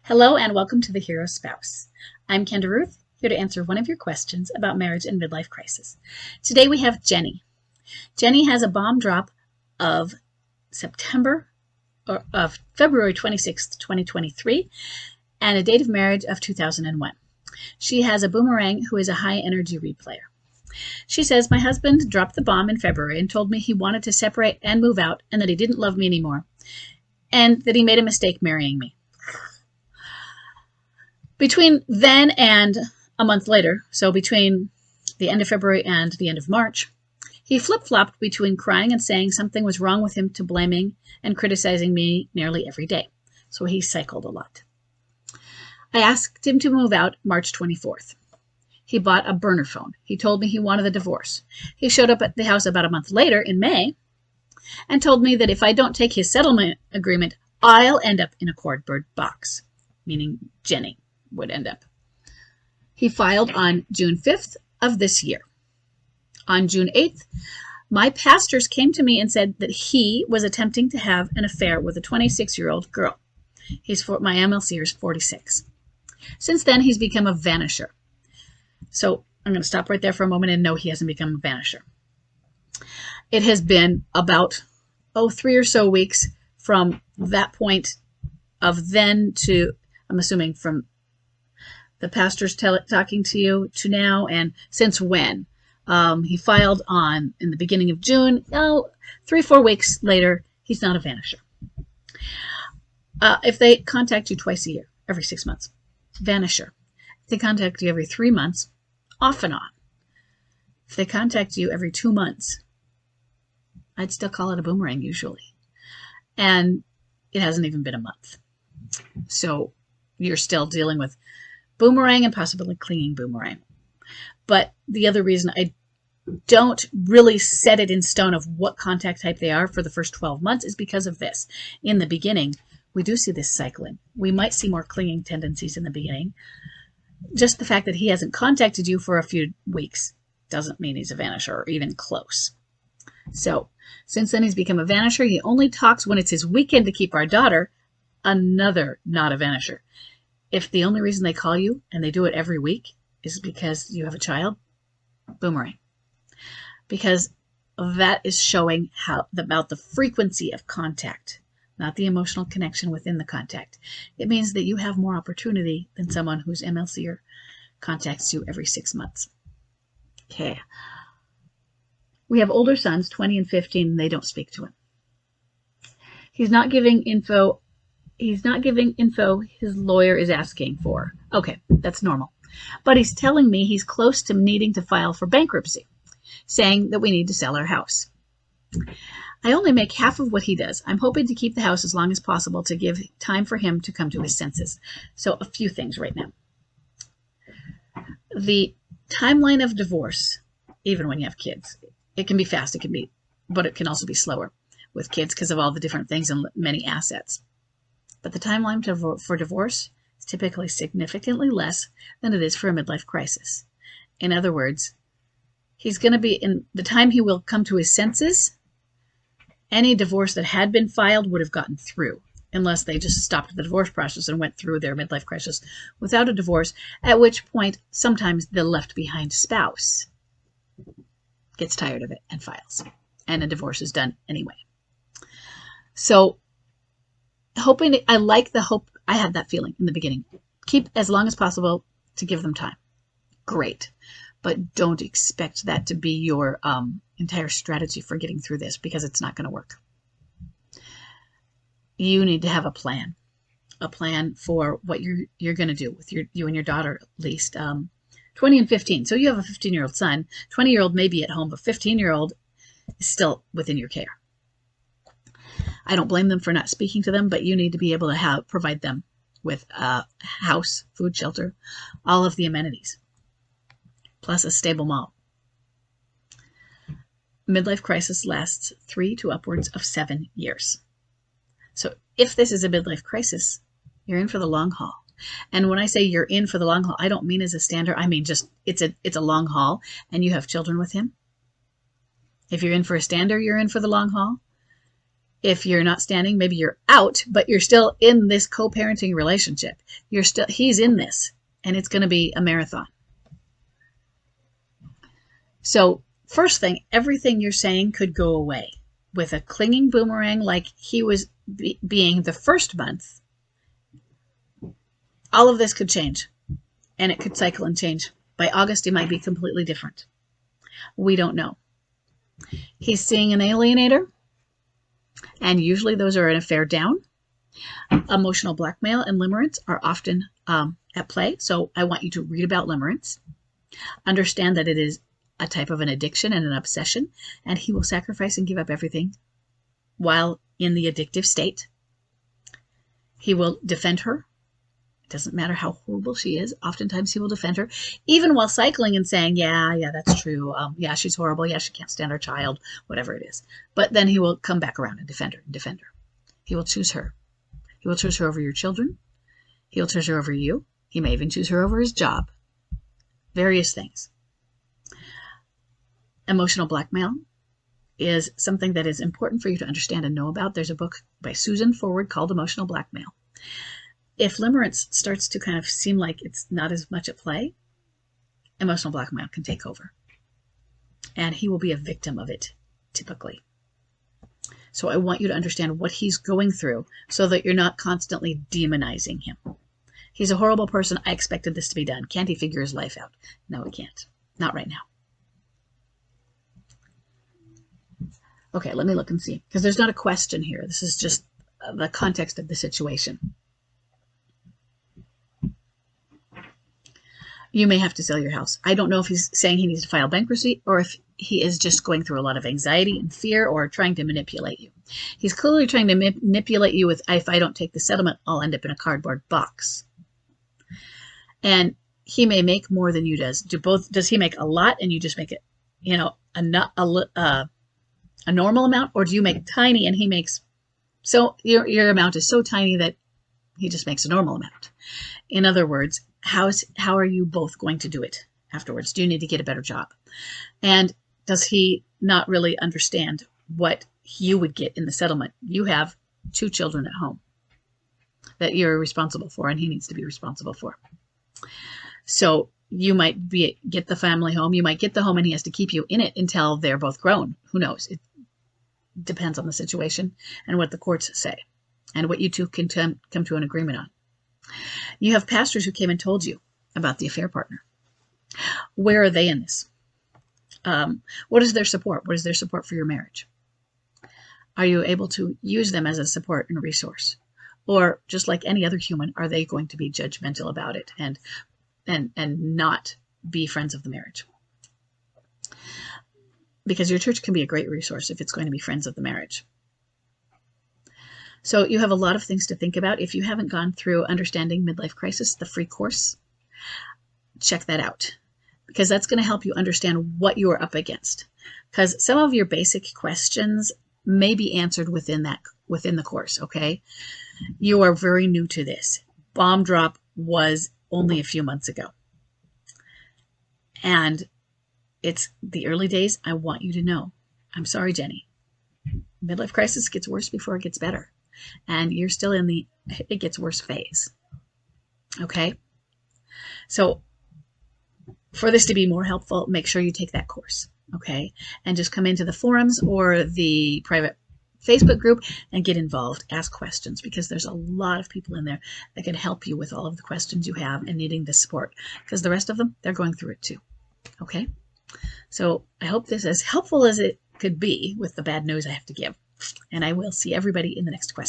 Hello and welcome to The Hero Spouse. I'm Kendra Ruth, here to answer one of your questions about marriage and midlife crisis. Today we have Jenny. Jenny has a bomb drop of February 26th, 2023, and a date of marriage of 2001. She has a boomerang who is a high energy replayer. She says, my husband dropped the bomb in February and told me he wanted to separate and move out and that he didn't love me anymore and that he made a mistake marrying me. Between then and a month later, so between the end of February and the end of March, he flip-flopped between crying and saying something was wrong with him to blaming and criticizing me nearly every day. So he cycled a lot. I asked him to move out March 24th. He bought a burner phone. He told me he wanted a divorce. He showed up at the house about a month later in May and told me that if I don't take his settlement agreement, I'll end up in a cardboard box, meaning Jenny would end up. He filed on June 5th of this year. On June 8th, my pastors came to me and said that he was attempting to have an affair with a 26-year-old girl. My MLC is 46. Since then, he's become a vanisher. So I'm going to stop right there for a moment and no, he hasn't become a vanisher. It has been about 3 or so weeks from that point of then to, I'm assuming from the pastor's talking to you to now, and since when? He filed in the beginning of June. 3-4 weeks later, he's not a vanisher. If they contact you twice a year, every 6 months, vanisher. If they contact you every 3 months, off and on. If they contact you every 2 months, I'd still call it a boomerang usually. And it hasn't even been a month. So you're still dealing with boomerang and possibly clinging boomerang. But the other reason I don't really set it in stone of what contact type they are for the first 12 months is because of this. In the beginning, we do see this cycling. We might see more clinging tendencies in the beginning. Just the fact that he hasn't contacted you for a few weeks doesn't mean he's a vanisher or even close. So since then he's become a vanisher. He only talks when it's his weekend to keep our daughter, another not a vanisher. If the only reason they call you and they do it every week is because you have a child, boomerang. Because that is showing about the frequency of contact, not the emotional connection within the contact. It means that you have more opportunity than someone whose MLC contacts you every 6 months. Okay. We have older sons, 20 and 15, and they don't speak to him. He's not giving info his lawyer is asking for. Okay, that's normal. But he's telling me he's close to needing to file for bankruptcy, saying that we need to sell our house. I only make half of what he does. I'm hoping to keep the house as long as possible to give time for him to come to his senses. So a few things right now. The timeline of divorce, even when you have kids, it can be fast, but it can also be slower with kids because of all the different things and many assets. But the timeline for divorce is typically significantly less than it is for a midlife crisis. In other words, he's going to be in the time he will come to his senses. Any divorce that had been filed would have gotten through, unless they just stopped the divorce process and went through their midlife crisis without a divorce, at which point sometimes the left behind spouse gets tired of it and files, and a divorce is done anyway. So I like the hope. I had that feeling in the beginning. Keep as long as possible to give them time. Great. But don't expect that to be your entire strategy for getting through this, because it's not going to work. You need to have a plan for what you're going to do with you and your daughter, at least 20 and 15. So you have a 15-year-old son. 20-year-old may be at home, but 15-year-old is still within your care. I don't blame them for not speaking to them, but you need to be able to provide them with a house, food, shelter, all of the amenities, plus a stable mom. Midlife crisis lasts 3 to upwards of 7 years. So if this is a midlife crisis, you're in for the long haul. And when I say you're in for the long haul, I don't mean as a standard. I mean just it's a long haul, and you have children with him. If you're in for a stander, you're in for the long haul. If you're not standing, maybe you're out, but you're still in this co-parenting relationship. He's in this, and it's going to be a marathon. So first thing, everything you're saying could go away. With a clinging boomerang like he was being the first month, all of this could change, and it could cycle and change. By August, he might be completely different. We don't know. He's seeing an alienator, and usually those are an affair down. Emotional blackmail and limerence are often at play, so I want you to read about limerence. Understand that it is a type of an addiction and an obsession, and he will sacrifice and give up everything while in the addictive state. He will defend her. It doesn't matter how horrible she is. Oftentimes he will defend her, even while cycling and saying, yeah, that's true. Yeah, she's horrible. Yeah, she can't stand her child, whatever it is. But then he will come back around and defend her. He will choose her. He will choose her over your children. He will choose her over you. He may even choose her over his job. Various things. Emotional blackmail is something that is important for you to understand and know about. There's a book by Susan Forward called Emotional Blackmail. If limerence starts to kind of seem like it's not as much at play, emotional blackmail can take over. And he will be a victim of it, typically. So I want you to understand what he's going through so that you're not constantly demonizing him. He's a horrible person. I expected this to be done. Can't he figure his life out? No, he can't. Not right now. Okay, let me look and see. Because there's not a question here. This is just the context of the situation. You may have to sell your house. I don't know if he's saying he needs to file bankruptcy or if he is just going through a lot of anxiety and fear or trying to manipulate you. He's clearly trying to manipulate you with, if I don't take the settlement, I'll end up in a cardboard box. And he may make more than you does. Does he make a lot and you just make it, a normal amount, or do you make tiny and he makes, so your amount is so tiny that he just makes a normal amount? In other words, how are you both going to do it afterwards? Do you need to get a better job? And does he not really understand what you would get in the settlement? You have 2 children at home that you're responsible for, and he needs to be responsible for. So you might get the family home. You might get the home and he has to keep you in it until they're both grown. Who knows? It depends on the situation and what the courts say and what you two can come to an agreement on. You have pastors who came and told you about the affair partner. Where are they in this? What is their support? What is their support for your marriage? Are you able to use them as a support and resource? Or just like any other human, are they going to be judgmental about it and not be friends of the marriage? Because your church can be a great resource if it's going to be friends of the marriage. So you have a lot of things to think about. If you haven't gone through Understanding Midlife Crisis, the free course, check that out, because that's going to help you understand what you are up against. Because some of your basic questions may be answered within the course, okay? You are very new to this. Bomb drop was only a few months ago. And it's the early days. I want you to know. I'm sorry, Jenny. Midlife crisis gets worse before it gets better. And you're still in the it gets worse phase. Okay? So for this to be more helpful, make sure you take that course. Okay? And just come into the forums or the private Facebook group and get involved. Ask questions, because there's a lot of people in there that can help you with all of the questions you have and needing the support. Because the rest of them, they're going through it too. Okay? So I hope this is as helpful as it could be with the bad news I have to give. And I will see everybody in the next question.